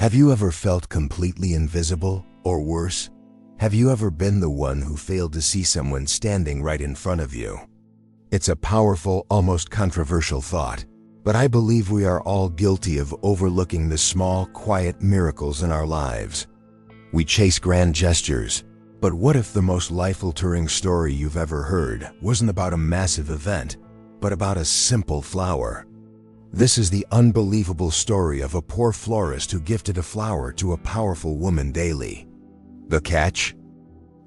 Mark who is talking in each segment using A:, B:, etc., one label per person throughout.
A: Have you ever felt completely invisible, or worse? Have you ever been the one who failed to see someone standing right in front of you? It's a powerful, almost controversial thought, but I believe we are all guilty of overlooking the small, quiet miracles in our lives. We chase grand gestures, but what if the most life-altering story you've ever heard wasn't about a massive event, but about a simple flower? This is the unbelievable story of a poor florist who gifted a flower to a powerful woman daily. The catch?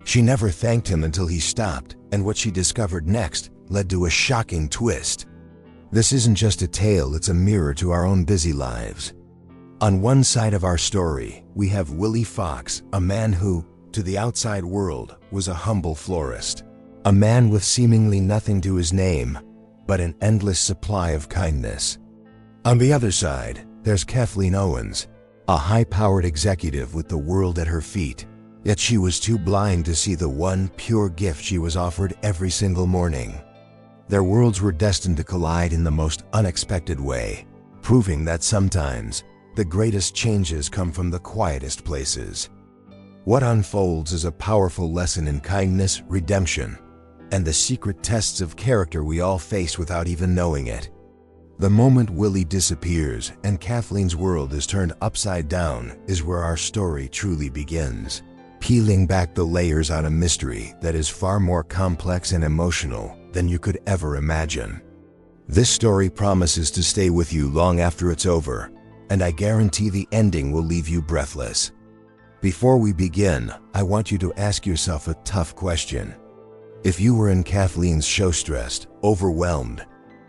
A: She never thanked him until he stopped, and what she discovered next led to a shocking twist. This isn't just a tale, it's a mirror to our own busy lives. On one side of our story, we have Willie Fox, a man who, to the outside world, was a humble florist. A man with seemingly nothing to his name, but an endless supply of kindness. On the other side, there's Kathleen Owens, a high-powered executive with the world at her feet, yet she was too blind to see the one pure gift she was offered every single morning. Their worlds were destined to collide in the most unexpected way, proving that sometimes the greatest changes come from the quietest places. What unfolds is a powerful lesson in kindness, redemption, and the secret tests of character we all face without even knowing it. The moment Willie disappears and Kathleen's world is turned upside down is where our story truly begins, peeling back the layers on a mystery that is far more complex and emotional than you could ever imagine. This story promises to stay with you long after it's over, and I guarantee the ending will leave you breathless. Before we begin, I want you to ask yourself a tough question. If you were in Kathleen's shoes, stressed, overwhelmed,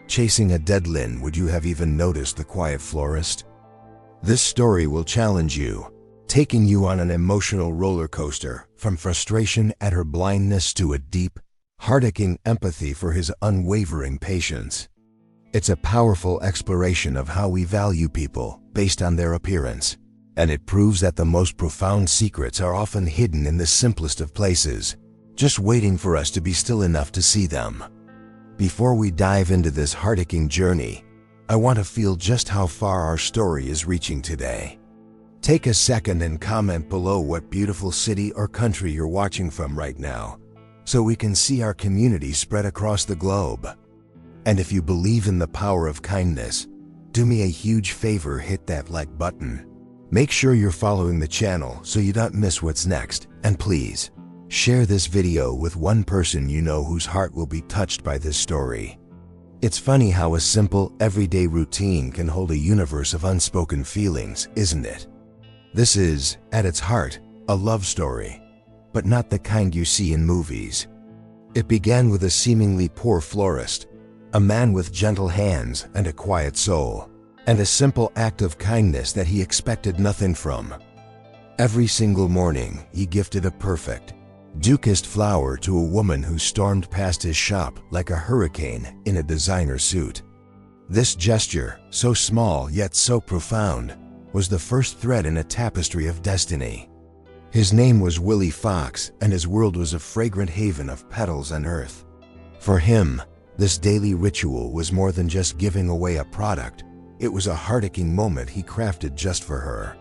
A: chasing a deadline, would you have even noticed the quiet florist? This story will challenge you, taking you on an emotional roller coaster, from frustration at her blindness to a deep, heart-aching empathy for his unwavering patience. It's a powerful exploration of how we value people based on their appearance, and it proves that the most profound secrets are often hidden in the simplest of places, just waiting for us to be still enough to see them. Before we dive into this heart-aching journey, I want to feel just how far our story is reaching today. Take a second and comment below what beautiful city or country you're watching from right now, so we can see our community spread across the globe. And if you believe in the power of kindness, do me a huge favor, hit that like button. Make sure you're following the channel so you don't miss what's next, and please, share this video with one person you know whose heart will be touched by this story. It's funny how a simple, everyday routine can hold a universe of unspoken feelings, isn't it? This is, at its heart, a love story, but not the kind you see in movies. It began with a seemingly poor florist, a man with gentle hands and a quiet soul, and a simple act of kindness that he expected nothing from. Every single morning, he gifted a perfect, Duke-est flower to a woman who stormed past his shop like a hurricane in a designer suit. This gesture, so small yet so profound, was the first thread in a tapestry of destiny. His name was Willie Fox, and his world was a fragrant haven of petals and earth. For him, this daily ritual was more than just giving away a product. It was a heart-aching moment he crafted just for her.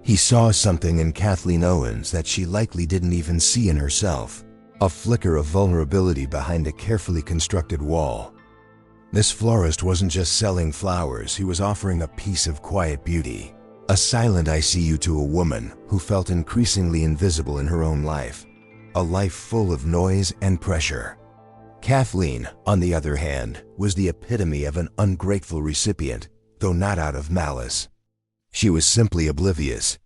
A: He saw something in Kathleen Owens that she likely didn't even see in herself, a flicker of vulnerability behind a carefully constructed wall. This florist wasn't just selling flowers, he was offering a piece of quiet beauty, a silent I see you to a woman who felt increasingly invisible in her own life, a life full of noise and pressure. Kathleen, on the other hand, was the epitome of an ungrateful recipient, though not out of malice. She was simply oblivious.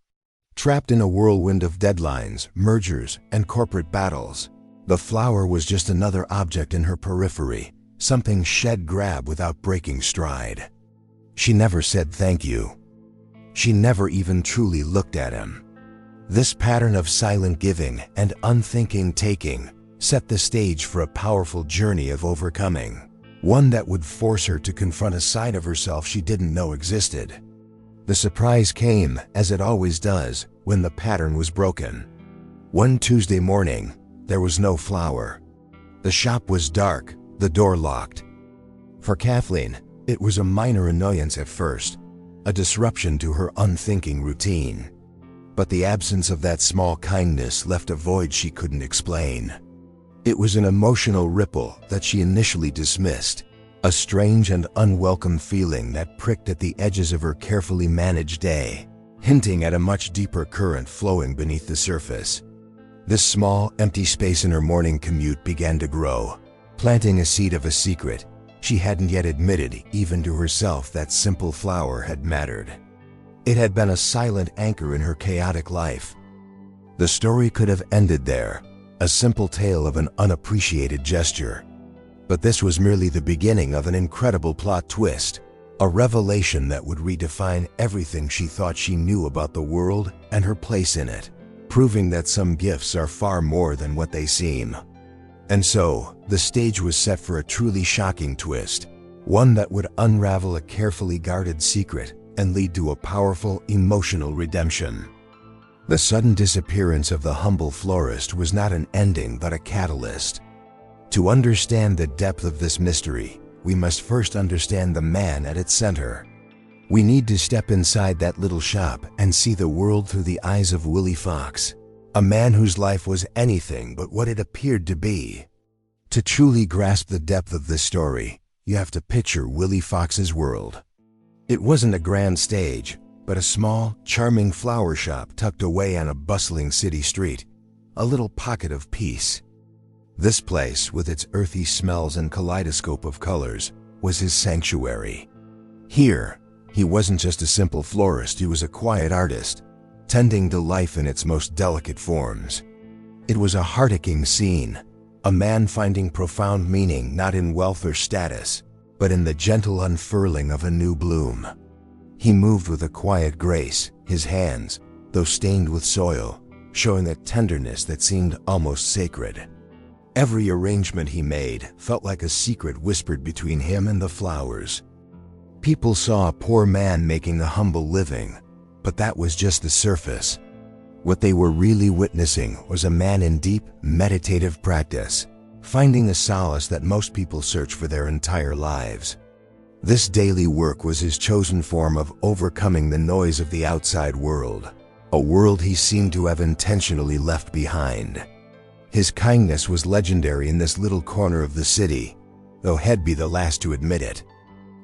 A: Trapped in a whirlwind of deadlines, mergers, and corporate battles, the flower was just another object in her periphery, something she'd grab without breaking stride. She never said thank you. She never even truly looked at him. This pattern of silent giving and unthinking taking set the stage for a powerful journey of overcoming, one that would force her to confront a side of herself she didn't know existed. The surprise came, as it always does, when the pattern was broken. One Tuesday morning, there was no flower. The shop was dark, the door locked. For Kathleen, it was a minor annoyance at first, a disruption to her unthinking routine. But the absence of that small kindness left a void she couldn't explain. It was an emotional ripple that she initially dismissed, a strange and unwelcome feeling that pricked at the edges of her carefully managed day, hinting at a much deeper current flowing beneath the surface. This small, empty space in her morning commute began to grow, planting a seed of a secret she hadn't yet admitted even to herself that simple flower had mattered. It had been a silent anchor in her chaotic life. The story could have ended there, a simple tale of an unappreciated gesture. But this was merely the beginning of an incredible plot twist, a revelation that would redefine everything she thought she knew about the world and her place in it, proving that some gifts are far more than what they seem. And so, the stage was set for a truly shocking twist, one that would unravel a carefully guarded secret and lead to a powerful emotional redemption. The sudden disappearance of the humble florist was not an ending but a catalyst. To understand the depth of this mystery, we must first understand the man at its center. We need to step inside that little shop and see the world through the eyes of Willie Fox, a man whose life was anything but what it appeared to be. To truly grasp the depth of this story, you have to picture Willie Fox's world. It wasn't a grand stage, but a small, charming flower shop tucked away on a bustling city street, a little pocket of peace. This place, with its earthy smells and kaleidoscope of colors, was his sanctuary. Here, he wasn't just a simple florist, he was a quiet artist, tending to life in its most delicate forms. It was a heart-aching scene, a man finding profound meaning not in wealth or status, but in the gentle unfurling of a new bloom. He moved with a quiet grace, his hands, though stained with soil, showing a tenderness that seemed almost sacred. Every arrangement he made felt like a secret whispered between him and the flowers. People saw a poor man making a humble living, but that was just the surface. What they were really witnessing was a man in deep, meditative practice, finding a solace that most people search for their entire lives. This daily work was his chosen form of overcoming the noise of the outside world, a world he seemed to have intentionally left behind. His kindness was legendary in this little corner of the city, though he'd be the last to admit it.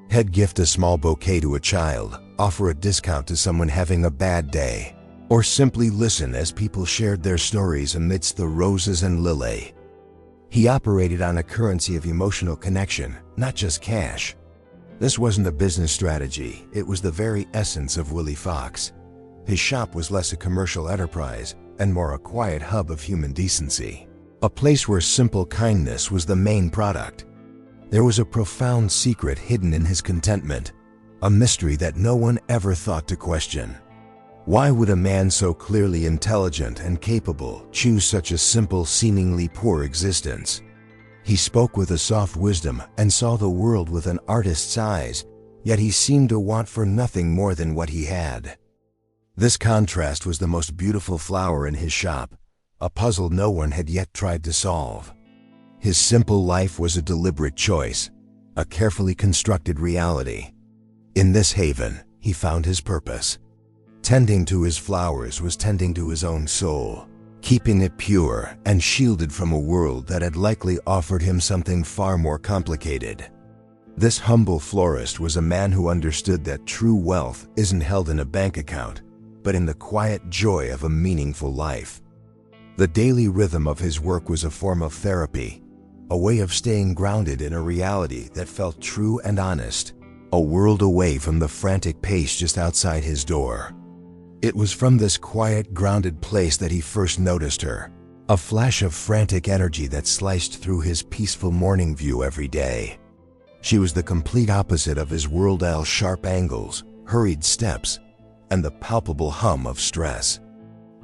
A: He'd gift a small bouquet to a child, offer a discount to someone having a bad day, or simply listen as people shared their stories amidst the roses and lily. He operated on a currency of emotional connection, not just cash. This wasn't a business strategy, it was the very essence of Willie Fox. His shop was less a commercial enterprise and more a quiet hub of human decency, a place where simple kindness was the main product. There was a profound secret hidden in his contentment, a mystery that no one ever thought to question. Why would a man so clearly intelligent and capable choose such a simple, seemingly poor existence? He spoke with a soft wisdom and saw the world with an artist's eyes, yet he seemed to want for nothing more than what he had. This contrast was the most beautiful flower in his shop, a puzzle no one had yet tried to solve. His simple life was a deliberate choice, a carefully constructed reality. In this haven, he found his purpose. Tending to his flowers was tending to his own soul, keeping it pure and shielded from a world that had likely offered him something far more complicated. This humble florist was a man who understood that true wealth isn't held in a bank account, but in the quiet joy of a meaningful life. The daily rhythm of his work was a form of therapy, a way of staying grounded in a reality that felt true and honest, a world away from the frantic pace just outside his door. It was from this quiet, grounded place that he first noticed her, a flash of frantic energy that sliced through his peaceful morning view every day. She was the complete opposite of his world's sharp angles, hurried steps, and the palpable hum of stress.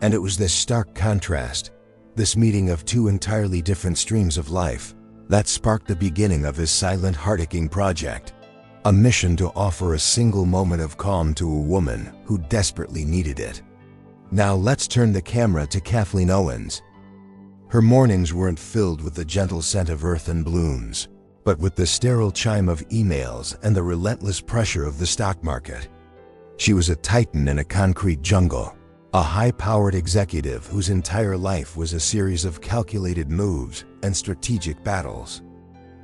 A: And it was this stark contrast, this meeting of two entirely different streams of life, that sparked the beginning of his silent, heart-aching project, a mission to offer a single moment of calm to a woman who desperately needed it. Now let's turn the camera to Kathleen Owens. Her mornings weren't filled with the gentle scent of earth and blooms, but with the sterile chime of emails and the relentless pressure of the stock market. She was a titan in a concrete jungle, a high-powered executive whose entire life was a series of calculated moves and strategic battles.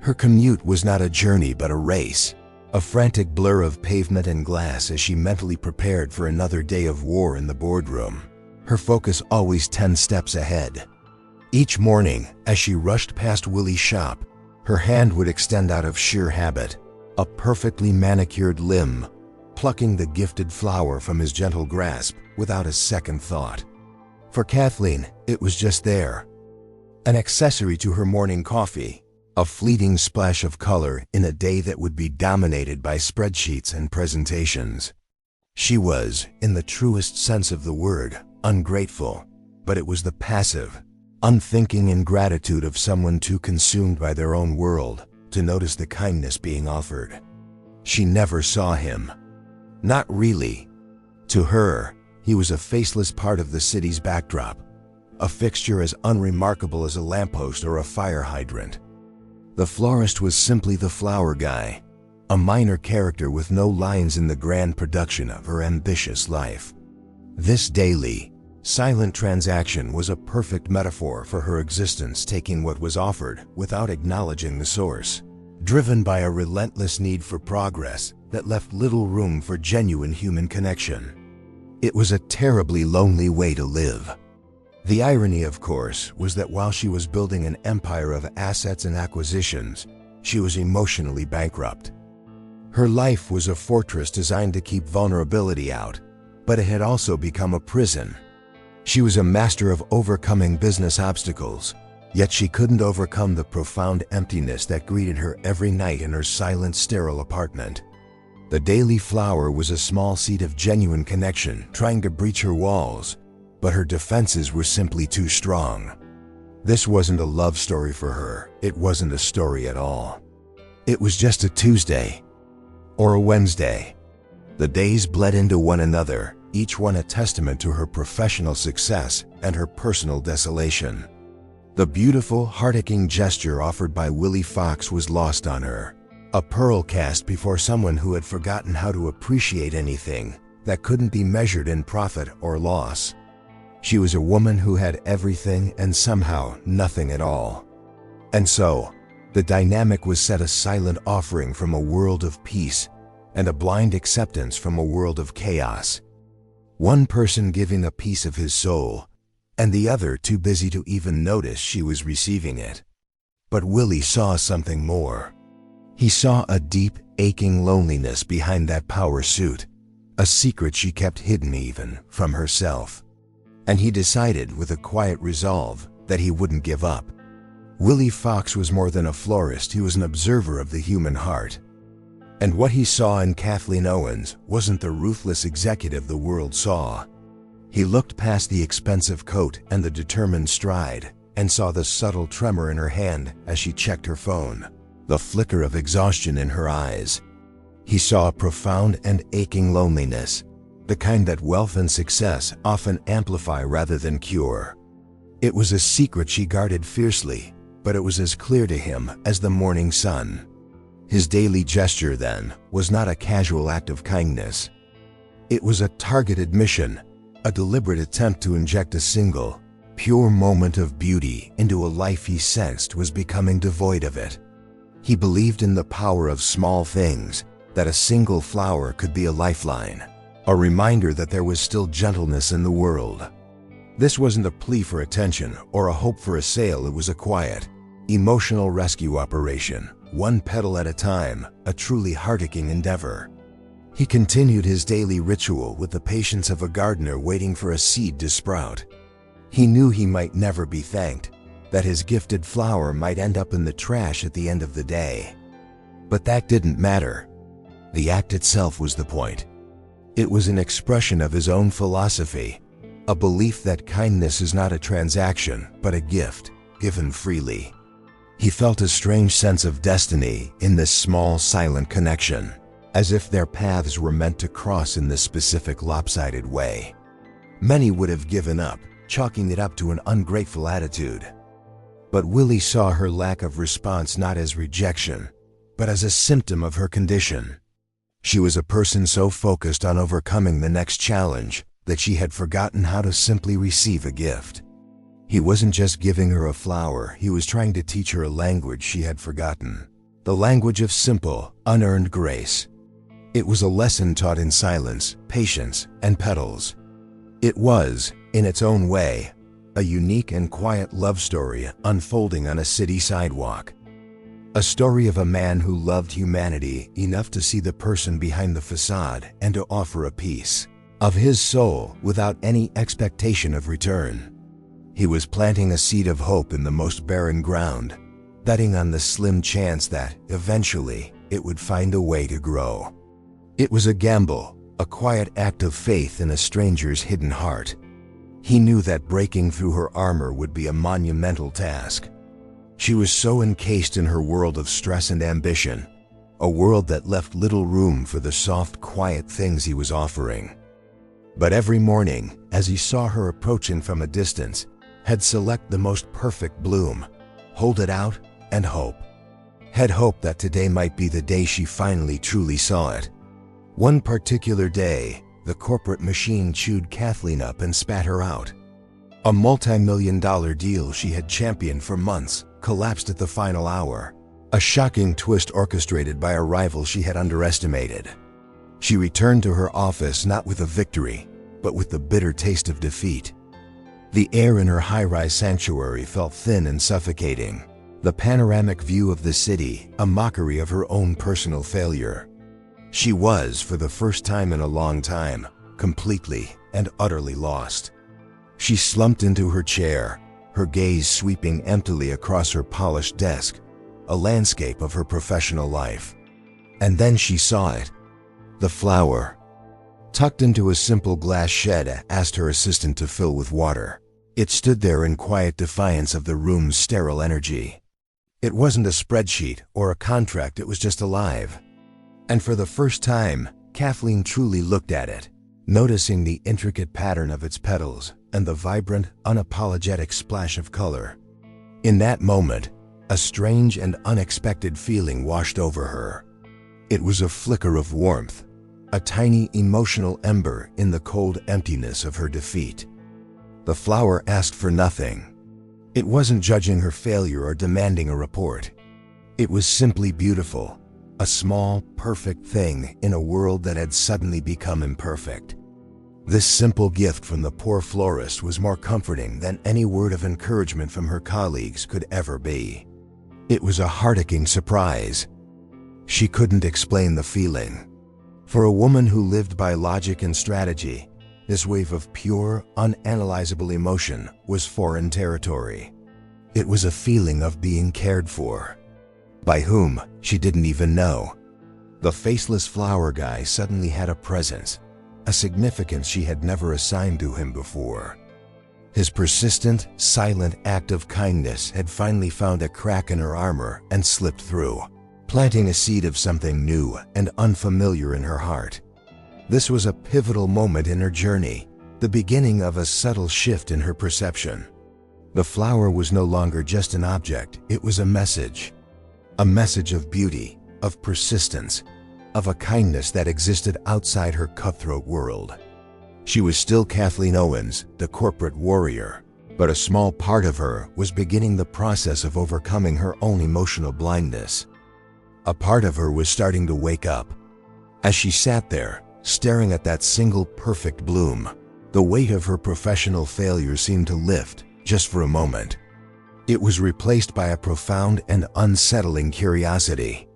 A: Her commute was not a journey but a race, a frantic blur of pavement and glass as she mentally prepared for another day of war in the boardroom, her focus always 10 steps ahead. Each morning, as she rushed past Willie's shop, her hand would extend out of sheer habit, a perfectly manicured limb, plucking the gifted flower from his gentle grasp without a second thought. For Kathleen, it was just there, an accessory to her morning coffee, a fleeting splash of color in a day that would be dominated by spreadsheets and presentations. She was, in the truest sense of the word, ungrateful, but it was the passive, unthinking ingratitude of someone too consumed by their own world to notice the kindness being offered. She never saw him. Not really. To her, he was a faceless part of the city's backdrop, a fixture as unremarkable as a lamppost or a fire hydrant. The florist was simply the flower guy, a minor character with no lines in the grand production of her ambitious life. This daily, silent transaction was a perfect metaphor for her existence, taking what was offered without acknowledging the source, driven by a relentless need for progress that left little room for genuine human connection. It was a terribly lonely way to live. The irony, of course, was that while she was building an empire of assets and acquisitions, she was emotionally bankrupt. Her life was a fortress designed to keep vulnerability out, but it had also become a prison. She was a master of overcoming business obstacles, yet she couldn't overcome the profound emptiness that greeted her every night in her silent, sterile apartment. The daily flower was a small seed of genuine connection trying to breach her walls, but her defenses were simply too strong. This wasn't a love story for her. It wasn't a story at all. It was just a Tuesday or a Wednesday. The days bled into one another, each one a testament to her professional success and her personal desolation. The beautiful, heart-aching gesture offered by Willie Fox was lost on her, a pearl cast before someone who had forgotten how to appreciate anything that couldn't be measured in profit or loss. She was a woman who had everything and somehow nothing at all. And so, the dynamic was set a silent offering from a world of peace and a blind acceptance from a world of chaos. One person giving a piece of his soul, and the other too busy to even notice she was receiving it. But Willie saw something more. He saw a deep, aching loneliness behind that power suit, a secret she kept hidden even from herself. And he decided with a quiet resolve that he wouldn't give up. Willie Fox was more than a florist, he was an observer of the human heart. And what he saw in Kathleen Owens wasn't the ruthless executive the world saw. He looked past the expensive coat and the determined stride and saw the subtle tremor in her hand as she checked her phone, the flicker of exhaustion in her eyes. He saw a profound and aching loneliness, the kind that wealth and success often amplify rather than cure. It was a secret she guarded fiercely, but it was as clear to him as the morning sun. His daily gesture, then, was not a casual act of kindness. It was a targeted mission, a deliberate attempt to inject a single, pure moment of beauty into a life he sensed was becoming devoid of it. He believed in the power of small things, that a single flower could be a lifeline, a reminder that there was still gentleness in the world. This wasn't a plea for attention or a hope for a sale, it was a quiet, emotional rescue operation, one petal at a time, a truly heart-aching endeavor. He continued his daily ritual with the patience of a gardener waiting for a seed to sprout. He knew he might never be thanked, that his gifted flower might end up in the trash at the end of the day. But that didn't matter. The act itself was the point. It was an expression of his own philosophy, a belief that kindness is not a transaction, but a gift, given freely. He felt a strange sense of destiny in this small, silent connection, as if their paths were meant to cross in this specific lopsided way. Many would have given up, chalking it up to an ungrateful attitude. But Willie saw her lack of response not as rejection, but as a symptom of her condition. She was a person so focused on overcoming the next challenge that she had forgotten how to simply receive a gift. He wasn't just giving her a flower, he was trying to teach her a language she had forgotten. The language of simple, unearned grace. It was a lesson taught in silence, patience, and petals. It was, in its own way, a unique and quiet love story unfolding on a city sidewalk. A story of a man who loved humanity enough to see the person behind the facade and to offer a piece of his soul without any expectation of return. He was planting a seed of hope in the most barren ground, betting on the slim chance that, eventually, it would find a way to grow. It was a gamble, a quiet act of faith in a stranger's hidden heart. He knew that breaking through her armor would be a monumental task. She was so encased in her world of stress and ambition, a world that left little room for the soft, quiet things he was offering. But every morning, as he saw her approaching from a distance, he'd select the most perfect bloom, hold it out, and hope. Had hoped that today might be the day she finally truly saw it. One particular day, the corporate machine chewed Kathleen up and spat her out. A multi-million-dollar deal she had championed for months collapsed at the final hour, a shocking twist orchestrated by a rival she had underestimated. She returned to her office not with a victory, but with the bitter taste of defeat. The air in her high-rise sanctuary felt thin and suffocating, the panoramic view of the city a mockery of her own personal failure. She was, for the first time in a long time, completely and utterly lost. She slumped into her chair, her gaze sweeping emptily across her polished desk, a landscape of her professional life. And then she saw it. The flower, tucked into a simple glass shed, asked her assistant to fill with water. It stood there in quiet defiance of the room's sterile energy. It wasn't a spreadsheet or a contract, it was just alive. And for the first time, Kathleen truly looked at it, noticing the intricate pattern of its petals and the vibrant, unapologetic splash of color. In that moment, a strange and unexpected feeling washed over her. It was a flicker of warmth, a tiny emotional ember in the cold emptiness of her defeat. The flower asked for nothing. It wasn't judging her failure or demanding a report. It was simply beautiful, a small, perfect thing in a world that had suddenly become imperfect. This simple gift from the poor florist was more comforting than any word of encouragement from her colleagues could ever be. It was a heart-aching surprise. She couldn't explain the feeling. For a woman who lived by logic and strategy, this wave of pure, unanalyzable emotion was foreign territory. It was a feeling of being cared for. By whom, she didn't even know. The faceless flower guy suddenly had a presence, a significance she had never assigned to him before. His persistent, silent act of kindness had finally found a crack in her armor and slipped through, planting a seed of something new and unfamiliar in her heart. This was a pivotal moment in her journey, the beginning of a subtle shift in her perception. The flower was no longer just an object, it was a message of beauty, of persistence, of a kindness that existed outside her cutthroat world. She was still Kathleen Owens, the corporate warrior, but a small part of her was beginning the process of overcoming her own emotional blindness. A part of her was starting to wake up. As she sat there, staring at that single perfect bloom, the weight of her professional failure seemed to lift, just for a moment. It was replaced by a profound and unsettling curiosity.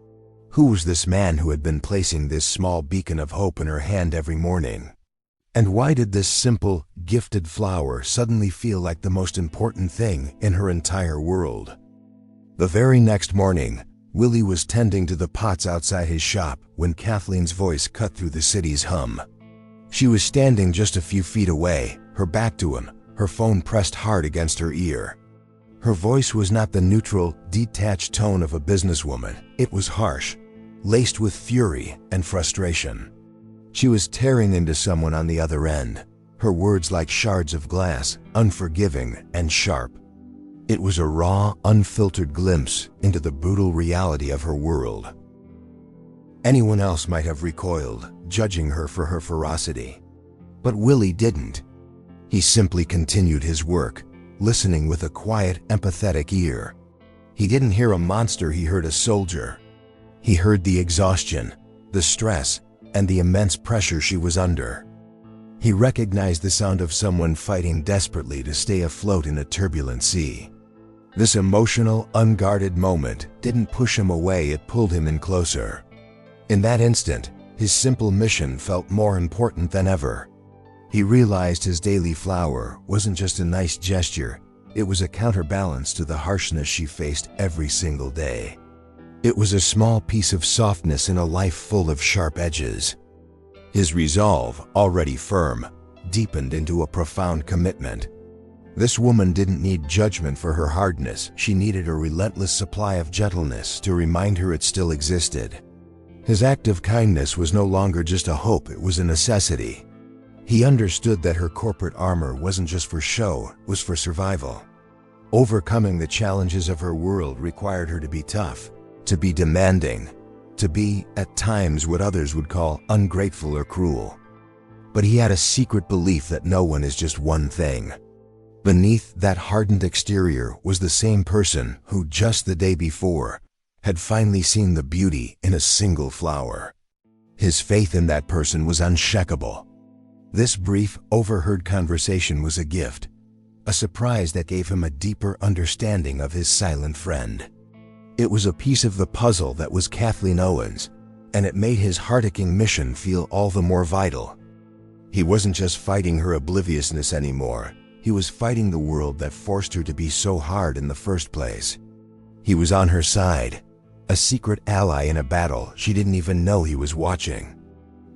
A: Who was this man who had been placing this small beacon of hope in her hand every morning? And why did this simple, gifted flower suddenly feel like the most important thing in her entire world? The very next morning, Willie was tending to the pots outside his shop when Kathleen's voice cut through the city's hum. She was standing just a few feet away, her back to him, her phone pressed hard against her ear. Her voice was not the neutral, detached tone of a businesswoman. It was harsh, laced with fury and frustration. She was tearing into someone on the other end, her words like shards of glass, unforgiving and sharp. It was a raw, unfiltered glimpse into the brutal reality of her world. Anyone else might have recoiled, judging her for her ferocity. But Willie didn't. He simply continued his work, listening with a quiet, empathetic ear. He didn't hear a monster, he heard a soldier. He heard the exhaustion, the stress, and the immense pressure she was under. He recognized the sound of someone fighting desperately to stay afloat in a turbulent sea. This emotional, unguarded moment didn't push him away, it pulled him in closer. In that instant, his simple mission felt more important than ever. He realized his daily flower wasn't just a nice gesture, it was a counterbalance to the harshness she faced every single day. It was a small piece of softness in a life full of sharp edges. His resolve, already firm, deepened into a profound commitment. This woman didn't need judgment for her hardness, she needed a relentless supply of gentleness to remind her it still existed. His act of kindness was no longer just a hope, it was a necessity. He understood that her corporate armor wasn't just for show, it was for survival. Overcoming the challenges of her world required her to be tough, to be demanding, to be, at times, what others would call ungrateful or cruel. But he had a secret belief that no one is just one thing. Beneath that hardened exterior was the same person who, just the day before, had finally seen the beauty in a single flower. His faith in that person was unshakable. This brief, overheard conversation was a gift, a surprise that gave him a deeper understanding of his silent friend. It was a piece of the puzzle that was Kathleen Owens, and it made his heart-aching mission feel all the more vital. He wasn't just fighting her obliviousness anymore, he was fighting the world that forced her to be so hard in the first place. He was on her side, a secret ally in a battle she didn't even know he was watching.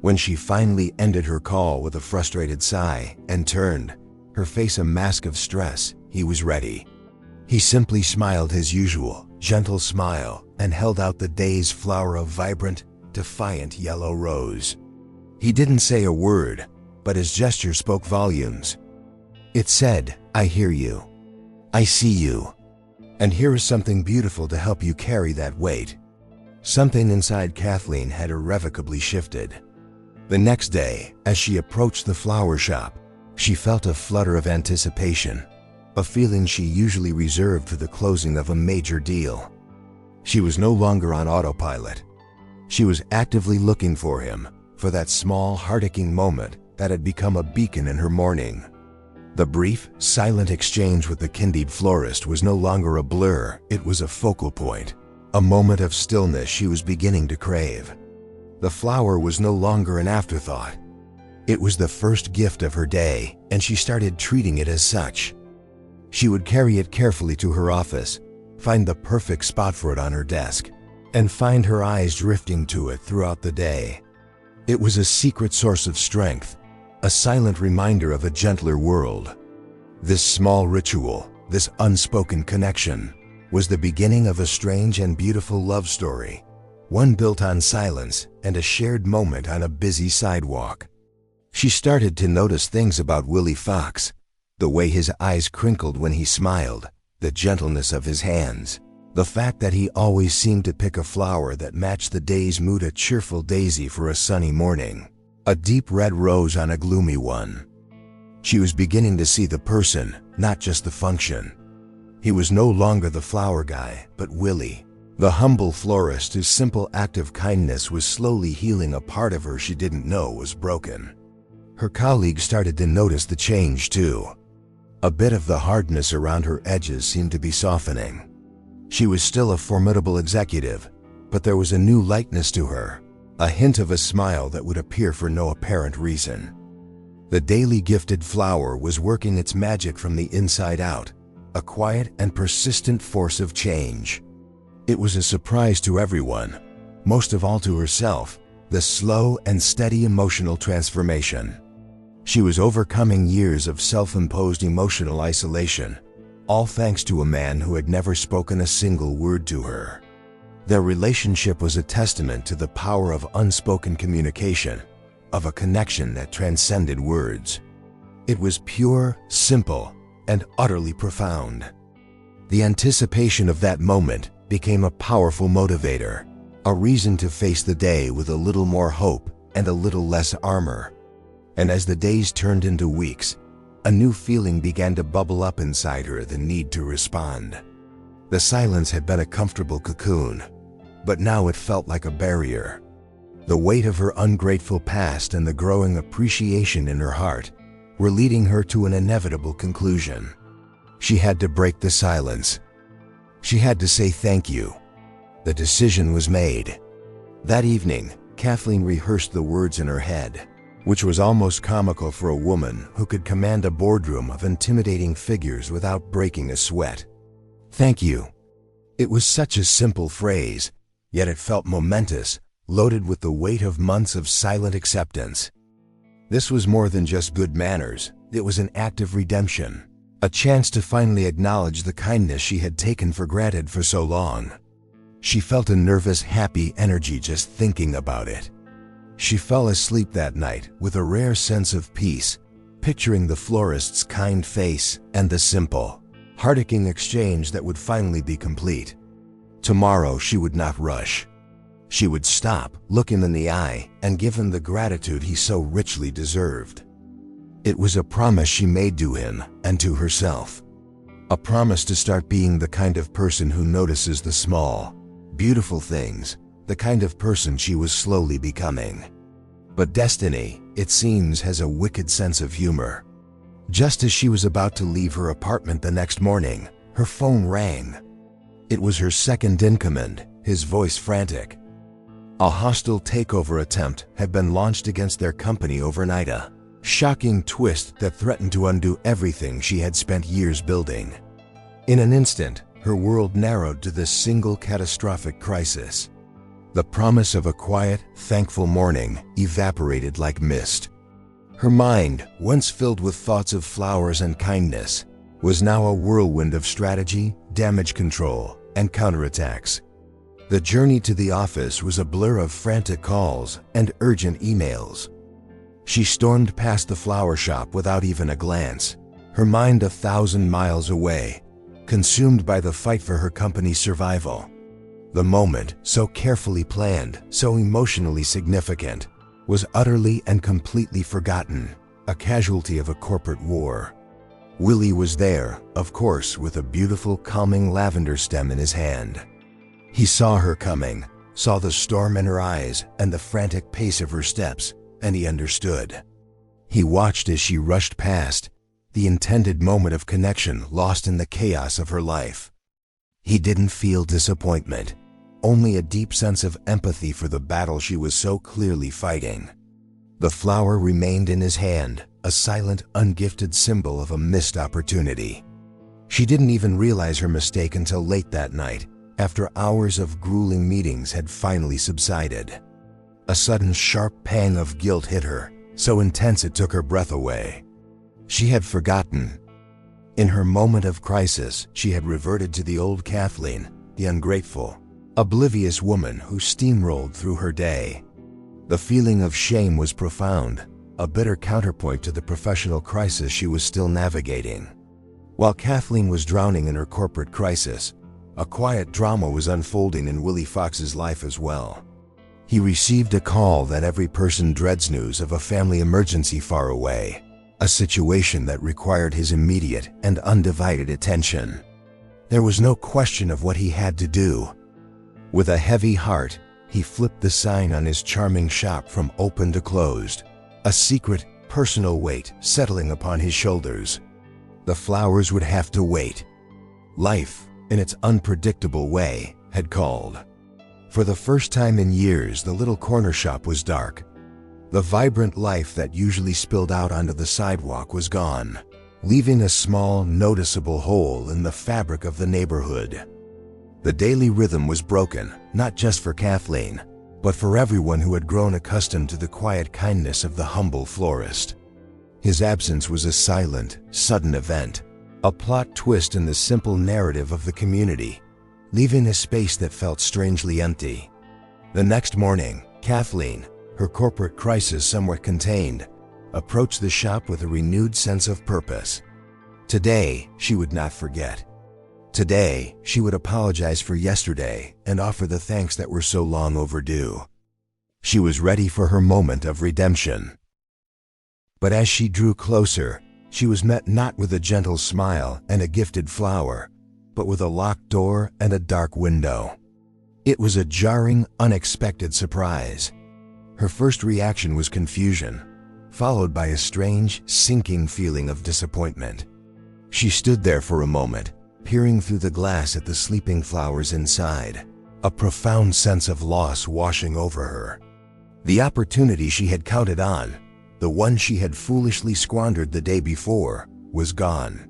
A: When she finally ended her call with a frustrated sigh and turned, her face a mask of stress, he was ready. He simply smiled his usual, gentle smile and held out the day's flower of vibrant, defiant yellow rose. He didn't say a word, but his gesture spoke volumes. It said, "I hear you. I see you. And here is something beautiful to help you carry that weight." Something inside Kathleen had irrevocably shifted. The next day, as she approached the flower shop, she felt a flutter of anticipation, a feeling she usually reserved for the closing of a major deal. She was no longer on autopilot. She was actively looking for him, for that small, heart-aching moment that had become a beacon in her morning. The brief, silent exchange with the kindled florist was no longer a blur, it was a focal point, a moment of stillness she was beginning to crave. The flower was no longer an afterthought. It was the first gift of her day, and she started treating it as such. She would carry it carefully to her office, find the perfect spot for it on her desk, and find her eyes drifting to it throughout the day. It was a secret source of strength, a silent reminder of a gentler world. This small ritual, this unspoken connection, was the beginning of a strange and beautiful love story, one built on silence and a shared moment on a busy sidewalk. She started to notice things about Willie Fox, the way his eyes crinkled when he smiled, the gentleness of his hands, the fact that he always seemed to pick a flower that matched the day's mood, a cheerful daisy for a sunny morning, a deep red rose on a gloomy one. She was beginning to see the person, not just the function. He was no longer the flower guy, but Willie, the humble florist whose simple act of kindness was slowly healing a part of her she didn't know was broken. Her colleagues started to notice the change too. A bit of the hardness around her edges seemed to be softening. She was still a formidable executive, but there was a new lightness to her, a hint of a smile that would appear for no apparent reason. The daily gifted flower was working its magic from the inside out, a quiet and persistent force of change. It was a surprise to everyone, most of all to herself, the slow and steady emotional transformation. She was overcoming years of self-imposed emotional isolation, all thanks to a man who had never spoken a single word to her. Their relationship was a testament to the power of unspoken communication, of a connection that transcended words. It was pure, simple, and utterly profound. The anticipation of that moment became a powerful motivator, a reason to face the day with a little more hope and a little less armor. And as the days turned into weeks, a new feeling began to bubble up inside her, the need to respond. The silence had been a comfortable cocoon, but now it felt like a barrier. The weight of her ungrateful past and the growing appreciation in her heart were leading her to an inevitable conclusion. She had to break the silence. She had to say thank you. The decision was made. That evening, Kathleen rehearsed the words in her head, which was almost comical for a woman who could command a boardroom of intimidating figures without breaking a sweat. Thank you. It was such a simple phrase, yet it felt momentous, loaded with the weight of months of silent acceptance. This was more than just good manners. It was an act of redemption, a chance to finally acknowledge the kindness she had taken for granted for so long. She felt a nervous, happy energy just thinking about it. She fell asleep that night with a rare sense of peace, picturing the florist's kind face and the simple, heart-aching exchange that would finally be complete. Tomorrow she would not rush. She would stop, look him in the eye, and give him the gratitude he so richly deserved. It was a promise she made to him and to herself. A promise to start being the kind of person who notices the small, beautiful things, the kind of person she was slowly becoming. But destiny, it seems, has a wicked sense of humor. Just as she was about to leave her apartment the next morning, her phone rang. It was her second in command, his voice frantic. A hostile takeover attempt had been launched against their company overnight, a shocking twist that threatened to undo everything she had spent years building. In an instant, her world narrowed to this single catastrophic crisis. The promise of a quiet, thankful morning evaporated like mist. Her mind, once filled with thoughts of flowers and kindness, was now a whirlwind of strategy, damage control, and counterattacks. The journey to the office was a blur of frantic calls and urgent emails. She stormed past the flower shop without even a glance, her mind 1,000 miles away, consumed by the fight for her company's survival. The moment, so carefully planned, so emotionally significant, was utterly and completely forgotten, a casualty of a corporate war. Willie was there, of course, with a beautiful, calming lavender stem in his hand. He saw her coming, saw the storm in her eyes and the frantic pace of her steps, and he understood. He watched as she rushed past, the intended moment of connection lost in the chaos of her life. He didn't feel disappointment, only a deep sense of empathy for the battle she was so clearly fighting. The flower remained in his hand, a silent, ungifted symbol of a missed opportunity. She didn't even realize her mistake until late that night, after hours of grueling meetings had finally subsided. A sudden sharp pang of guilt hit her, so intense it took her breath away. She had forgotten. In her moment of crisis, she had reverted to the old Kathleen, the ungrateful, oblivious woman who steamrolled through her day. The feeling of shame was profound, a bitter counterpoint to the professional crisis she was still navigating. While Kathleen was drowning in her corporate crisis, a quiet drama was unfolding in Willie Fox's life as well. He received a call that every person dreads, news of a family emergency far away, a situation that required his immediate and undivided attention. There was no question of what he had to do. With a heavy heart, he flipped the sign on his charming shop from open to closed, a secret, personal weight settling upon his shoulders. The flowers would have to wait. Life, in its unpredictable way, had called. For the first time in years, the little corner shop was dark. The vibrant life that usually spilled out onto the sidewalk was gone, leaving a small, noticeable hole in the fabric of the neighborhood. The daily rhythm was broken, not just for Kathleen, but for everyone who had grown accustomed to the quiet kindness of the humble florist. His absence was a silent, sudden event, a plot twist in the simple narrative of the community, leaving a space that felt strangely empty. The next morning, Kathleen, her corporate crisis somewhat contained, approached the shop with a renewed sense of purpose. Today, she would not forget. Today, she would apologize for yesterday and offer the thanks that were so long overdue. She was ready for her moment of redemption. But as she drew closer, she was met not with a gentle smile and a gifted flower, but with a locked door and a dark window. It was a jarring, unexpected surprise. Her first reaction was confusion, followed by a strange, sinking feeling of disappointment. She stood there for a moment, peering through the glass at the sleeping flowers inside, a profound sense of loss washing over her. The opportunity she had counted on, the one she had foolishly squandered the day before, was gone.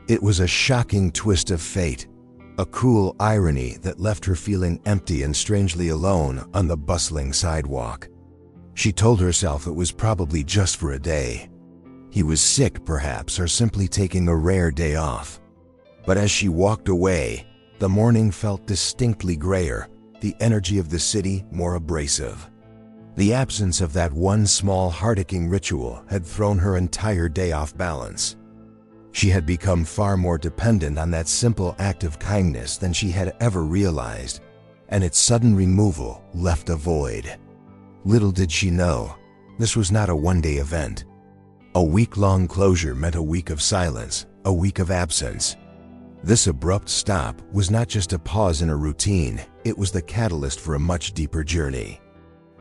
A: It was a shocking twist of fate, a cruel irony that left her feeling empty and strangely alone on the bustling sidewalk. She told herself it was probably just for a day. He was sick, perhaps, or simply taking a rare day off. But as she walked away, the morning felt distinctly grayer, the energy of the city more abrasive. The absence of that one small heart-aching ritual had thrown her entire day off balance. She had become far more dependent on that simple act of kindness than she had ever realized, and its sudden removal left a void. Little did she know, this was not a one-day event. A week-long closure meant a week of silence, a week of absence. This abrupt stop was not just a pause in a routine, it was the catalyst for a much deeper journey.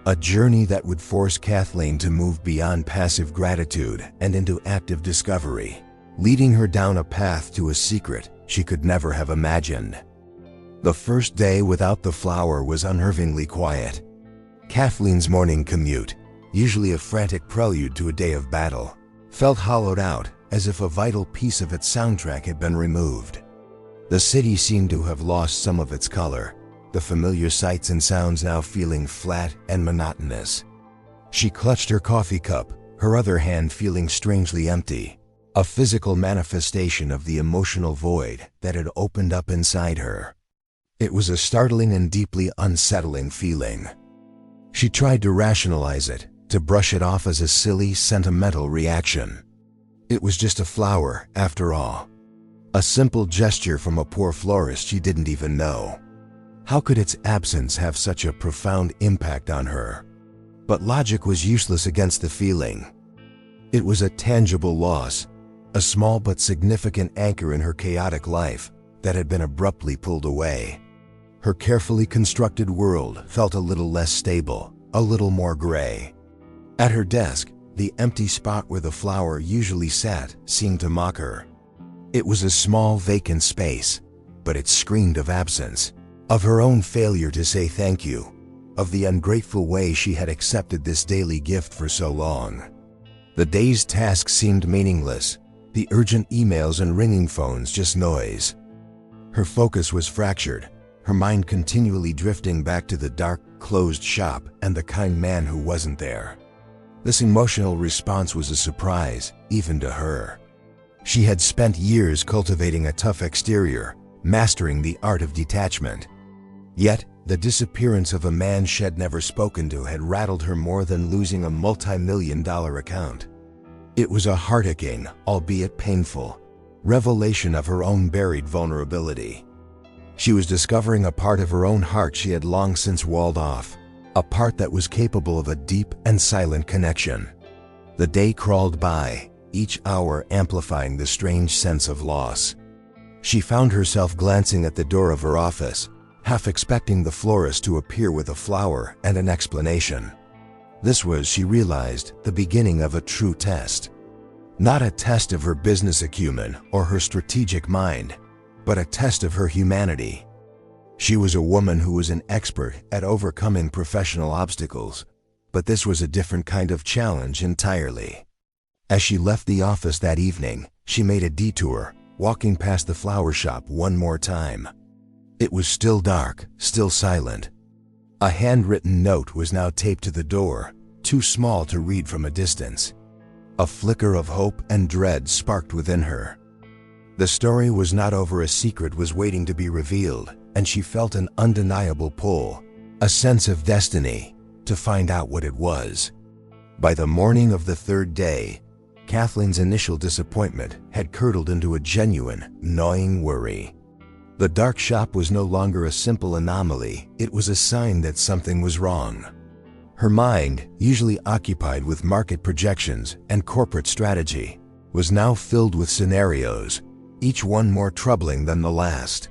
A: A journey that would force Kathleen to move beyond passive gratitude and into active discovery, leading her down a path to a secret she could never have imagined. The first day without the flower was unnervingly quiet. Kathleen's morning commute, usually a frantic prelude to a day of battle, felt hollowed out as if a vital piece of its soundtrack had been removed. The city seemed to have lost some of its color, the familiar sights and sounds now feeling flat and monotonous. She clutched her coffee cup, her other hand feeling strangely empty, a physical manifestation of the emotional void that had opened up inside her. It was a startling and deeply unsettling feeling. She tried to rationalize it, to brush it off as a silly, sentimental reaction. It was just a flower, after all. A simple gesture from a poor florist she didn't even know. How could its absence have such a profound impact on her? But logic was useless against the feeling. It was a tangible loss, a small but significant anchor in her chaotic life that had been abruptly pulled away. Her carefully constructed world felt a little less stable, a little more gray. At her desk, the empty spot where the flower usually sat seemed to mock her. It was a small, vacant space, but it screamed of absence, of her own failure to say thank you, of the ungrateful way she had accepted this daily gift for so long. The day's tasks seemed meaningless, the urgent emails and ringing phones just noise. Her focus was fractured, her mind continually drifting back to the dark, closed shop and the kind man who wasn't there. This emotional response was a surprise, even to her. She had spent years cultivating a tough exterior, mastering the art of detachment. Yet, the disappearance of a man she'd never spoken to had rattled her more than losing a multi-million-dollar account. It was a heart-aching, albeit painful, revelation of her own buried vulnerability. She was discovering a part of her own heart she had long since walled off, a part that was capable of a deep and silent connection. The day crawled by, each hour amplifying the strange sense of loss. She found herself glancing at the door of her office, half expecting the florist to appear with a flower and an explanation. This was, she realized, the beginning of a true test. Not a test of her business acumen or her strategic mind, but a test of her humanity. She was a woman who was an expert at overcoming professional obstacles, but this was a different kind of challenge entirely. As she left the office that evening, she made a detour, walking past the flower shop one more time. It was still dark, still silent. A handwritten note was now taped to the door, too small to read from a distance. A flicker of hope and dread sparked within her. The story was not over, a secret was waiting to be revealed, and she felt an undeniable pull, a sense of destiny, to find out what it was. By the morning of the third day, Kathleen's initial disappointment had curdled into a genuine, gnawing worry. The dark shop was no longer a simple anomaly, it was a sign that something was wrong. Her mind, usually occupied with market projections and corporate strategy, was now filled with scenarios, each one more troubling than the last.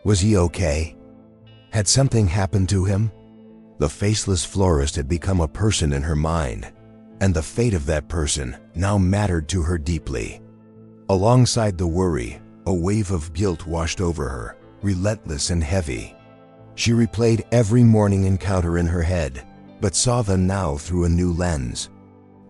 A: Was he okay? Had something happened to him? The faceless florist had become a person in her mind, and the fate of that person now mattered to her deeply. Alongside the worry, a wave of guilt washed over her, relentless and heavy. She replayed every morning encounter in her head, but saw them now through a new lens.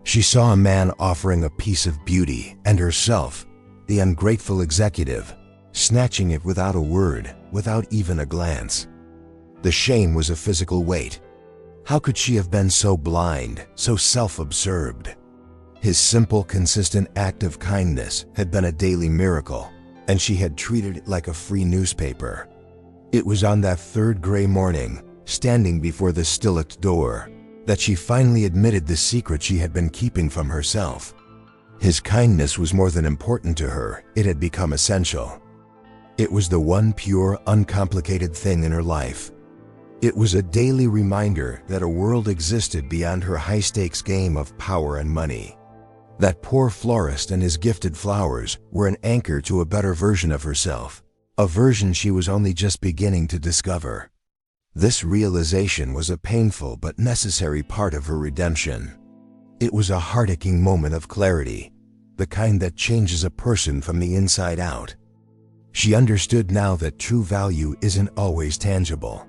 A: She saw a man offering a piece of beauty, and herself, the ungrateful executive, snatching it without a word, without even a glance. The shame was a physical weight. How could she have been so blind, so self-absorbed? His simple, consistent act of kindness had been a daily miracle, and she had treated it like a free newspaper. It was on that third gray morning, standing before the still-locked door, that she finally admitted the secret she had been keeping from herself. His kindness was more than important to her, it had become essential. It was the one pure, uncomplicated thing in her life. It was a daily reminder that a world existed beyond her high-stakes game of power and money. That poor florist and his gifted flowers were an anchor to a better version of herself, a version she was only just beginning to discover. This realization was a painful but necessary part of her redemption. It was a heart-aching moment of clarity, the kind that changes a person from the inside out. She understood now that true value isn't always tangible.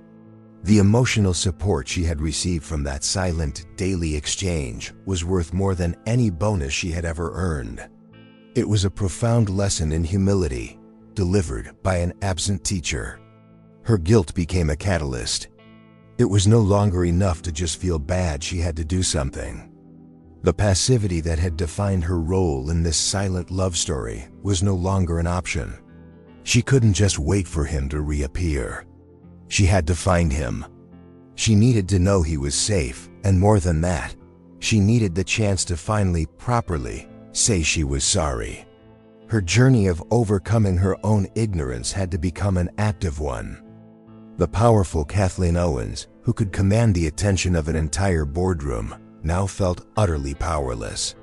A: The emotional support she had received from that silent, daily exchange was worth more than any bonus she had ever earned. It was a profound lesson in humility, delivered by an absent teacher. Her guilt became a catalyst. It was no longer enough to just feel bad, she had to do something. The passivity that had defined her role in this silent love story was no longer an option. She couldn't just wait for him to reappear. She had to find him. She needed to know he was safe, and more than that, she needed the chance to finally, properly, say she was sorry. Her journey of overcoming her own ignorance had to become an active one. The powerful Kathleen Owens, who could command the attention of an entire boardroom, now felt utterly powerless.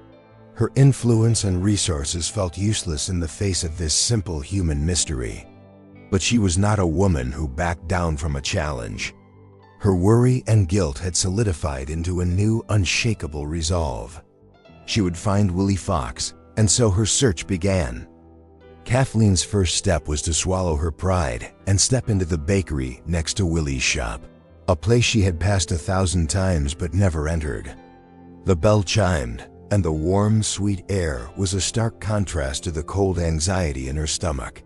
A: Her influence and resources felt useless in the face of this simple human mystery. But she was not a woman who backed down from a challenge. Her worry and guilt had solidified into a new, unshakable resolve. She would find Willie Fox, and so her search began. Kathleen's first step was to swallow her pride and step into the bakery next to Willie's shop, a place she had passed 1,000 times but never entered. The bell chimed, and the warm, sweet air was a stark contrast to the cold anxiety in her stomach.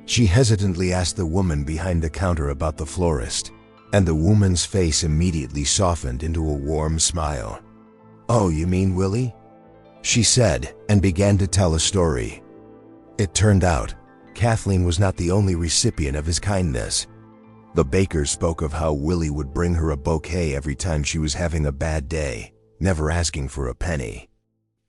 A: She hesitantly asked the woman behind the counter about the florist, and the woman's face immediately softened into a warm smile. "Oh, you mean Willie?" she said, and began to tell a story. It turned out, Kathleen was not the only recipient of his kindness. The baker spoke of how Willie would bring her a bouquet every time she was having a bad day, never asking for a penny.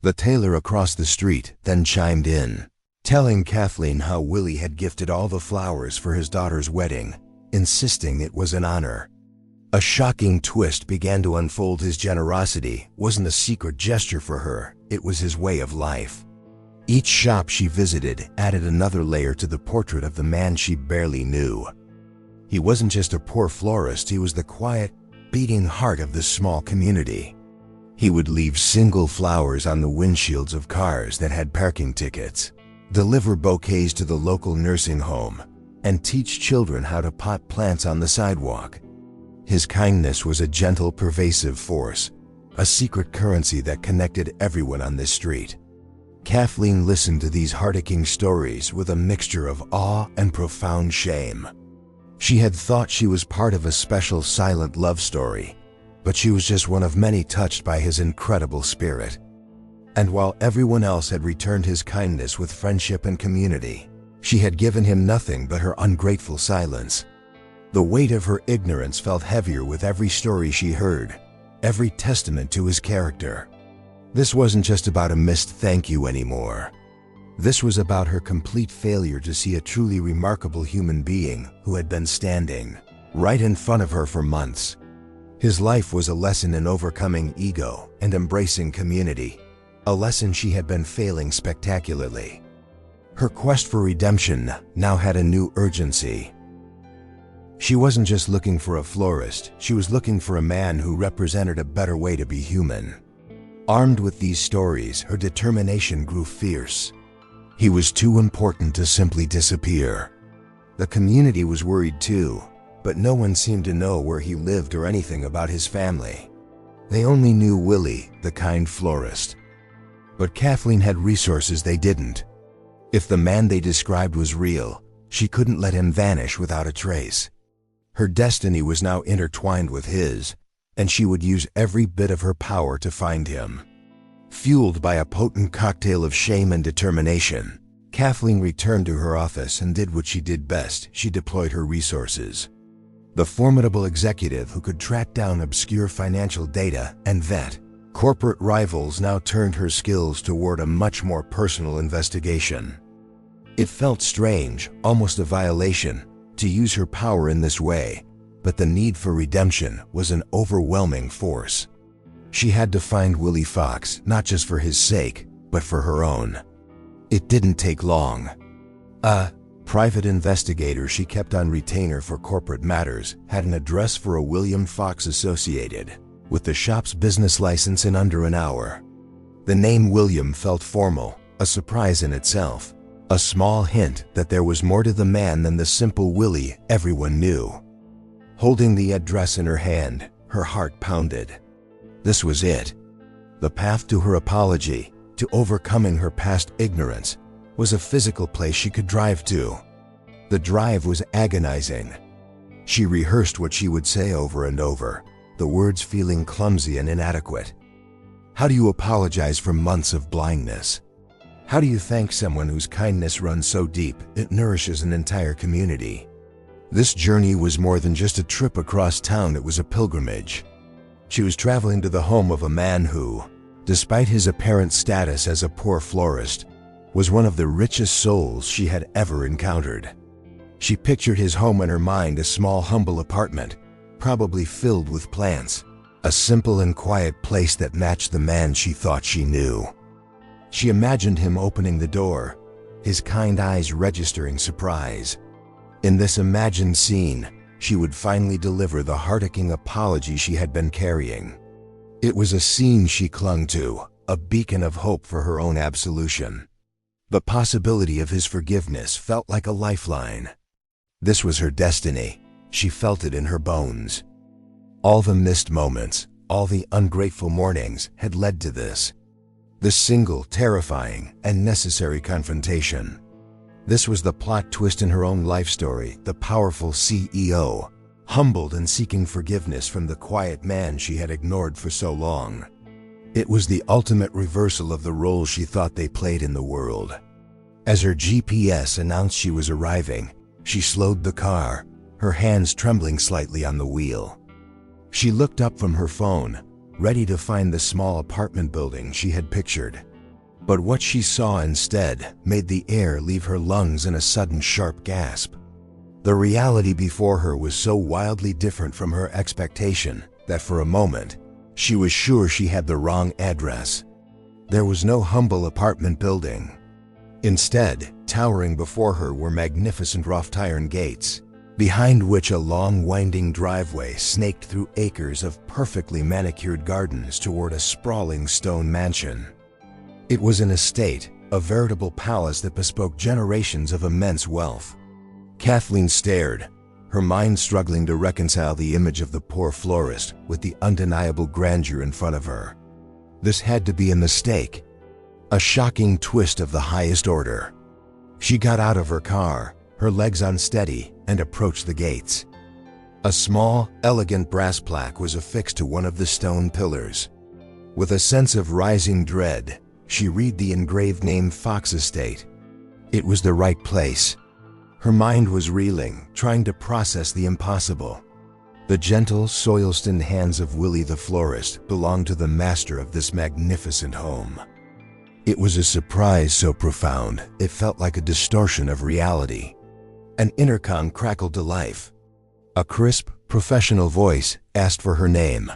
A: The tailor across the street then chimed in, telling Kathleen how Willie had gifted all the flowers for his daughter's wedding, insisting it was an honor. A shocking twist began to unfold. His generosity wasn't a secret gesture for her, it was his way of life. Each shop she visited added another layer to the portrait of the man she barely knew. He wasn't just a poor florist, he was the quiet, beating heart of this small community. He would leave single flowers on the windshields of cars that had parking tickets, deliver bouquets to the local nursing home, and teach children how to pot plants on the sidewalk. His kindness was a gentle, pervasive force, a secret currency that connected everyone on this street. Kathleen listened to these heart-aching stories with a mixture of awe and profound shame. She had thought she was part of a special silent love story, but she was just one of many touched by his incredible spirit. And while everyone else had returned his kindness with friendship and community, she had given him nothing but her ungrateful silence. The weight of her ignorance felt heavier with every story she heard, every testament to his character. This wasn't just about a missed thank you anymore. This was about her complete failure to see a truly remarkable human being who had been standing right in front of her for months. His life was a lesson in overcoming ego and embracing community, a lesson she had been failing spectacularly. Her quest for redemption now had a new urgency. She wasn't just looking for a florist, she was looking for a man who represented a better way to be human. Armed with these stories, her determination grew fierce. He was too important to simply disappear. The community was worried too, but no one seemed to know where he lived or anything about his family. They only knew Willie, the kind florist. But Kathleen had resources they didn't. If the man they described was real, she couldn't let him vanish without a trace. Her destiny was now intertwined with his, and she would use every bit of her power to find him. Fueled by a potent cocktail of shame and determination, Kathleen returned to her office and did what she did best. She deployed her resources. The formidable executive who could track down obscure financial data and vet corporate rivals now turned her skills toward a much more personal investigation. It felt strange, almost a violation, to use her power in this way, but the need for redemption was an overwhelming force. She had to find Willie Fox, not just for his sake, but for her own. It didn't take long. A private investigator she kept on retainer for corporate matters had an address for a William Fox associated with the shop's business license in under an hour. The name William felt formal, a surprise in itself, a small hint that there was more to the man than the simple Willie everyone knew. Holding the address in her hand, her heart pounded. This was it. The path to her apology, to overcoming her past ignorance, was a physical place she could drive to. The drive was agonizing. She rehearsed what she would say over and over, the words feeling clumsy and inadequate. How do you apologize for months of blindness? How do you thank someone whose kindness runs so deep it nourishes an entire community? This journey was more than just a trip across town, it was a pilgrimage. She was traveling to the home of a man who, despite his apparent status as a poor florist, was one of the richest souls she had ever encountered. She pictured his home in her mind, a small, humble apartment, probably filled with plants, a simple and quiet place that matched the man she thought she knew. She imagined him opening the door, his kind eyes registering surprise. In this imagined scene, she would finally deliver the heart-aching apology she had been carrying. It was a scene she clung to, a beacon of hope for her own absolution. The possibility of his forgiveness felt like a lifeline. This was her destiny. She felt it in her bones. All the missed moments, all the ungrateful mornings had led to this. The single, terrifying, and necessary confrontation. This was the plot twist in her own life story, the powerful CEO, humbled and seeking forgiveness from the quiet man she had ignored for so long. It was the ultimate reversal of the role she thought they played in the world. As her GPS announced she was arriving, she slowed the car, her hands trembling slightly on the wheel. She looked up from her phone, ready to find the small apartment building she had pictured. But what she saw instead made the air leave her lungs in a sudden sharp gasp. The reality before her was so wildly different from her expectation that for a moment, she was sure she had the wrong address. There was no humble apartment building. Instead, towering before her were magnificent wrought-iron gates, behind which a long winding driveway snaked through acres of perfectly manicured gardens toward a sprawling stone mansion. It was an estate, a veritable palace that bespoke generations of immense wealth. Kathleen stared, her mind struggling to reconcile the image of the poor florist with the undeniable grandeur in front of her. This had to be a mistake, a shocking twist of the highest order. She got out of her car, her legs unsteady, and approached the gates. A small, elegant brass plaque was affixed to one of the stone pillars. With a sense of rising dread, she read the engraved name Fox Estate. It was the right place. Her mind was reeling, trying to process the impossible. The gentle, soil-stained hands of Willie the florist belonged to the master of this magnificent home. It was a surprise so profound, it felt like a distortion of reality. An intercom crackled to life. A crisp, professional voice asked for her name.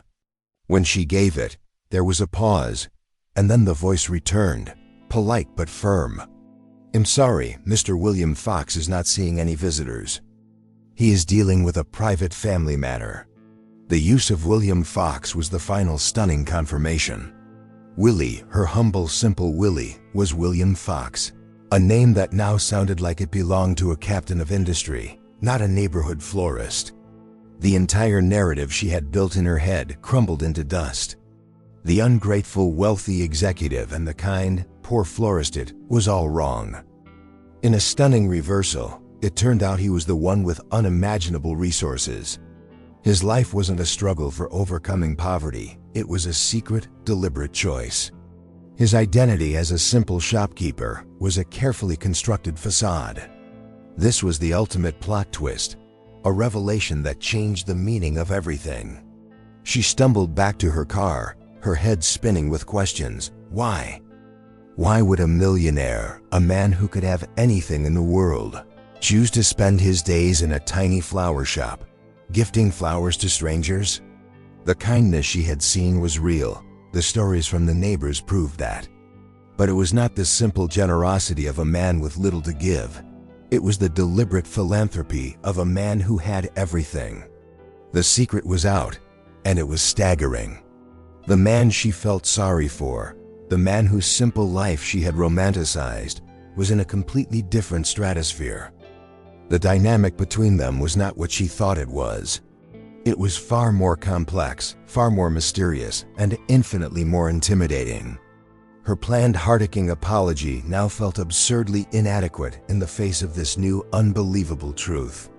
A: When she gave it, there was a pause, and then the voice returned, polite but firm. "I'm sorry, Mr. William Fox is not seeing any visitors. He is dealing with a private family matter." The use of William Fox was the final stunning confirmation. Willie, her humble, simple Willie, was William Fox, a name that now sounded like it belonged to a captain of industry, not a neighborhood florist. The entire narrative she had built in her head crumbled into dust. The ungrateful, wealthy executive and the kind, poor florist, it was all wrong. In a stunning reversal, it turned out he was the one with unimaginable resources. His life wasn't a struggle for overcoming poverty, it was a secret, deliberate choice. His identity as a simple shopkeeper was a carefully constructed facade. This was the ultimate plot twist, a revelation that changed the meaning of everything. She stumbled back to her car, her head spinning with questions. Why? Why would a millionaire, a man who could have anything in the world, choose to spend his days in a tiny flower shop, gifting flowers to strangers? The kindness she had seen was real. The stories from the neighbors proved that. But it was not the simple generosity of a man with little to give. It was the deliberate philanthropy of a man who had everything. The secret was out, and it was staggering. The man she felt sorry for, the man whose simple life she had romanticized, was in a completely different stratosphere. The dynamic between them was not what she thought it was. It was far more complex, far more mysterious, and infinitely more intimidating. Her planned heart-aching apology now felt absurdly inadequate in the face of this new, unbelievable truth.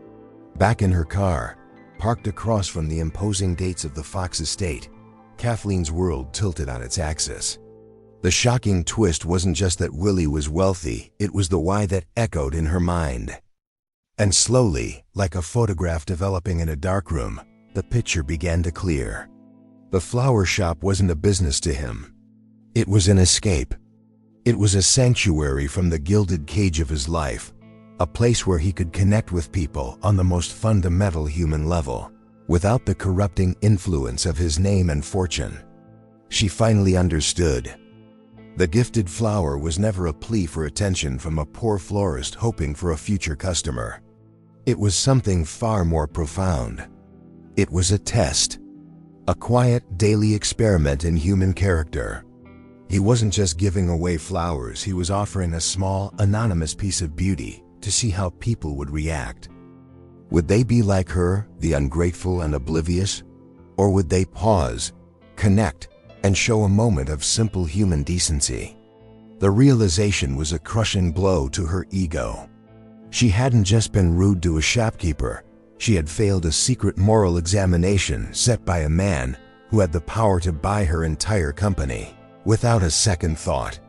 A: Back in her car, parked across from the imposing gates of the Fox estate, Kathleen's world tilted on its axis. The shocking twist wasn't just that Willie was wealthy, it was the why that echoed in her mind. And slowly, like a photograph developing in a darkroom, the picture began to clear. The flower shop wasn't a business to him. It was an escape. It was a sanctuary from the gilded cage of his life, a place where he could connect with people on the most fundamental human level, without the corrupting influence of his name and fortune. She finally understood. The gifted flower was never a plea for attention from a poor florist hoping for a future customer. It was something far more profound. It was a test, a quiet, daily experiment in human character. He wasn't just giving away flowers, he was offering a small, anonymous piece of beauty to see how people would react. Would they be like her, the ungrateful and oblivious? Or would they pause, connect, and show a moment of simple human decency? The realization was a crushing blow to her ego. She hadn't just been rude to a shopkeeper, she had failed a secret moral examination set by a man who had the power to buy her entire company, without a second thought.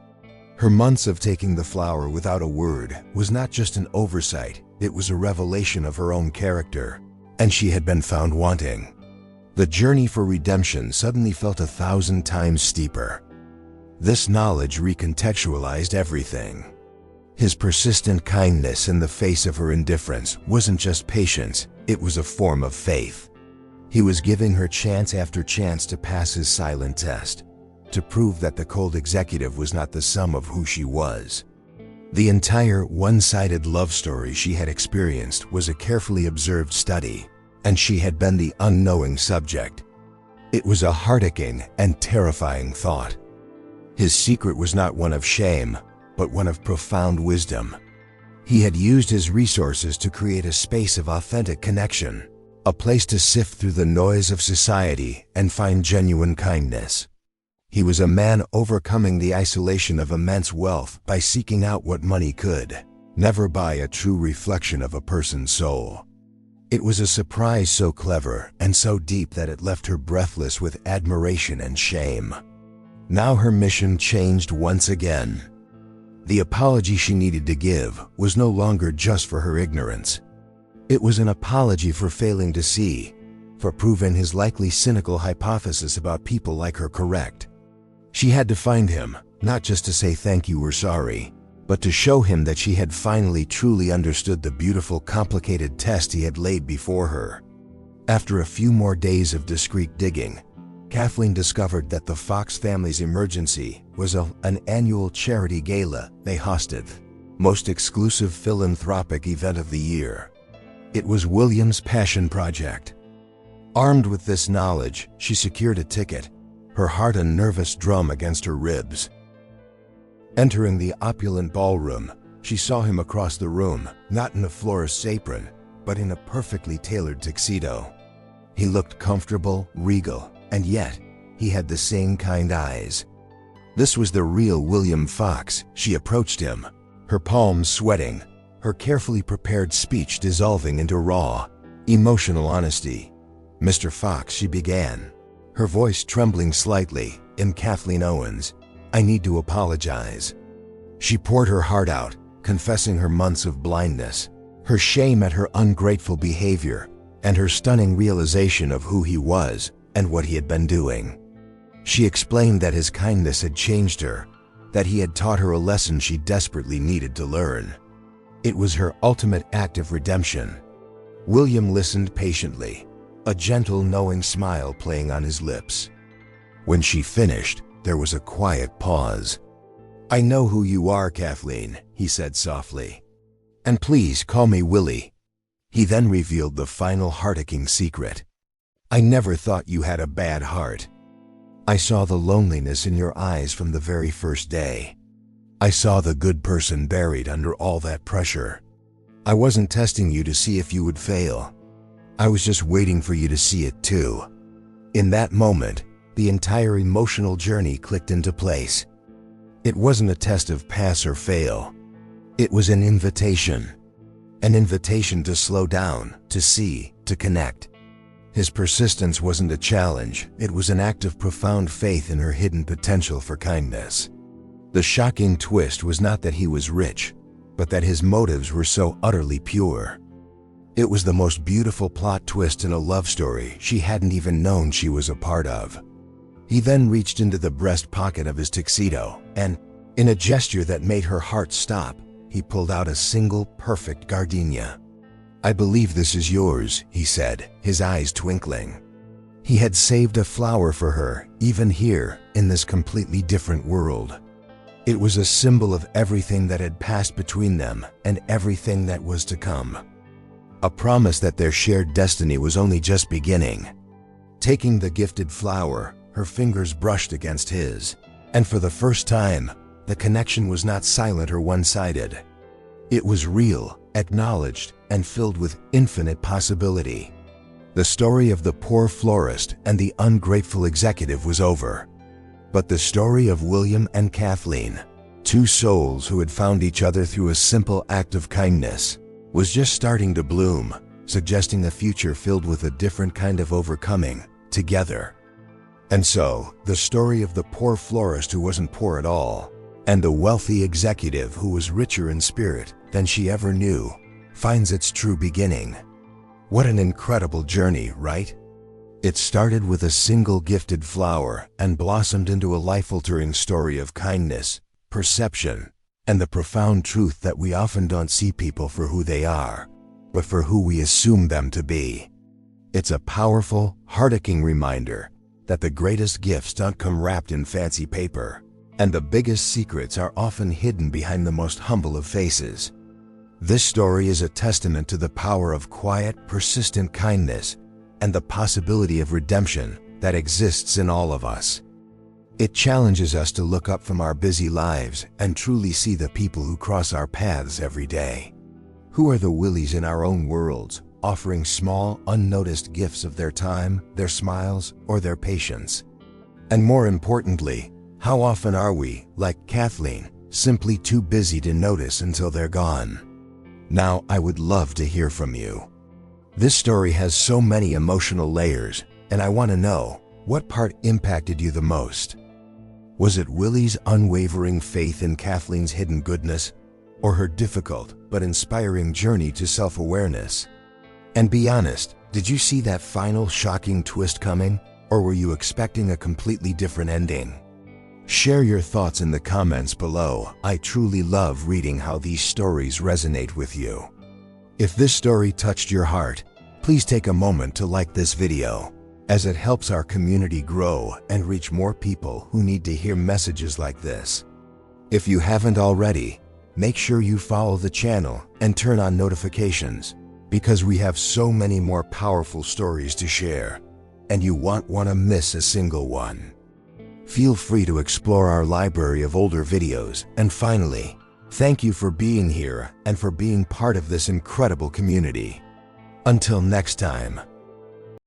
A: Her months of taking the flower without a word was not just an oversight, it was a revelation of her own character, and she had been found wanting. The journey for redemption suddenly felt 1,000 times steeper. This knowledge recontextualized everything. His persistent kindness in the face of her indifference wasn't just patience, it was a form of faith. He was giving her chance after chance to pass his silent test, to prove that the cold executive was not the sum of who she was. The entire one-sided love story she had experienced was a carefully observed study, and she had been the unknowing subject. It was a heart-aching and terrifying thought. His secret was not one of shame, but one of profound wisdom. He had used his resources to create a space of authentic connection, a place to sift through the noise of society and find genuine kindness. He was a man overcoming the isolation of immense wealth by seeking out what money could never buy, a true reflection of a person's soul. It was a surprise so clever and so deep that it left her breathless with admiration and shame. Now her mission changed once again. The apology she needed to give was no longer just for her ignorance. It was an apology for failing to see, for proving his likely cynical hypothesis about people like her correct. She had to find him, not just to say thank you or sorry, but to show him that she had finally truly understood the beautiful, complicated test he had laid before her. After a few more days of discreet digging, Kathleen discovered that the Fox family's emergency was an annual charity gala they hosted, most exclusive philanthropic event of the year. It was William's passion project. Armed with this knowledge, she secured a ticket, her heart a nervous drum against her ribs. Entering the opulent ballroom, she saw him across the room, not in a florist's apron, but in a perfectly tailored tuxedo. He looked comfortable, regal, and yet he had the same kind eyes. This was the real William Fox. She approached him, her palms sweating, her carefully prepared speech dissolving into raw, emotional honesty. "Mr. Fox," she began, her voice trembling slightly, "in Kathleen Owens, I need to apologize." She poured her heart out, confessing her months of blindness, her shame at her ungrateful behavior, and her stunning realization of who he was and what he had been doing. She explained that his kindness had changed her, that he had taught her a lesson she desperately needed to learn. It was her ultimate act of redemption. William listened patiently, a gentle, knowing smile playing on his lips. When she finished, there was a quiet pause. "I know who you are, Kathleen," he said softly. "And please call me Willie." He then revealed the final heart-aching secret. "I never thought you had a bad heart. I saw the loneliness in your eyes from the very first day. I saw the good person buried under all that pressure. I wasn't testing you to see if you would fail. I was just waiting for you to see it too." In that moment, the entire emotional journey clicked into place. It wasn't a test of pass or fail. It was an invitation to slow down, to see, to connect. His persistence wasn't a challenge, it was an act of profound faith in her hidden potential for kindness. The shocking twist was not that he was rich, but that his motives were so utterly pure. It was the most beautiful plot twist in a love story she hadn't even known she was a part of. He then reached into the breast pocket of his tuxedo and, in a gesture that made her heart stop, he pulled out a single perfect gardenia. "I believe this is yours," he said, his eyes twinkling. He had saved a flower for her, even here, in this completely different world. It was a symbol of everything that had passed between them and everything that was to come. A promise that their shared destiny was only just beginning. Taking the gifted flower, her fingers brushed against his, and for the first time, the connection was not silent or one-sided. It was real, acknowledged, and filled with infinite possibility. The story of the poor florist and the ungrateful executive was over. But the story of William and Kathleen, two souls who had found each other through a simple act of kindness, was just starting to bloom, suggesting a future filled with a different kind of overcoming, together. And so, the story of the poor florist who wasn't poor at all, and the wealthy executive who was richer in spirit than she ever knew, finds its true beginning. What an incredible journey, right? It started with a single gifted flower and blossomed into a life-altering story of kindness, perception, and the profound truth that we often don't see people for who they are, but for who we assume them to be. It's a powerful, heart-aching reminder that the greatest gifts don't come wrapped in fancy paper, and the biggest secrets are often hidden behind the most humble of faces. This story is a testament to the power of quiet, persistent kindness and the possibility of redemption that exists in all of us. It challenges us to look up from our busy lives and truly see the people who cross our paths every day. Who are the Willies in our own worlds, offering small, unnoticed gifts of their time, their smiles, or their patience? And more importantly, how often are we, like Kathleen, simply too busy to notice until they're gone? Now, I would love to hear from you. This story has so many emotional layers, and I want to know, what part impacted you the most? Was it Willie's unwavering faith in Kathleen's hidden goodness, or her difficult but inspiring journey to self-awareness? And be honest, did you see that final shocking twist coming, or were you expecting a completely different ending? Share your thoughts in the comments below. I truly love reading how these stories resonate with you. If this story touched your heart, please take a moment to like this video, as it helps our community grow and reach more people who need to hear messages like this. If you haven't already, make sure you follow the channel and turn on notifications, because we have so many more powerful stories to share, and you won't want to miss a single one. Feel free to explore our library of older videos, and finally, thank you for being here and for being part of this incredible community. Until next time.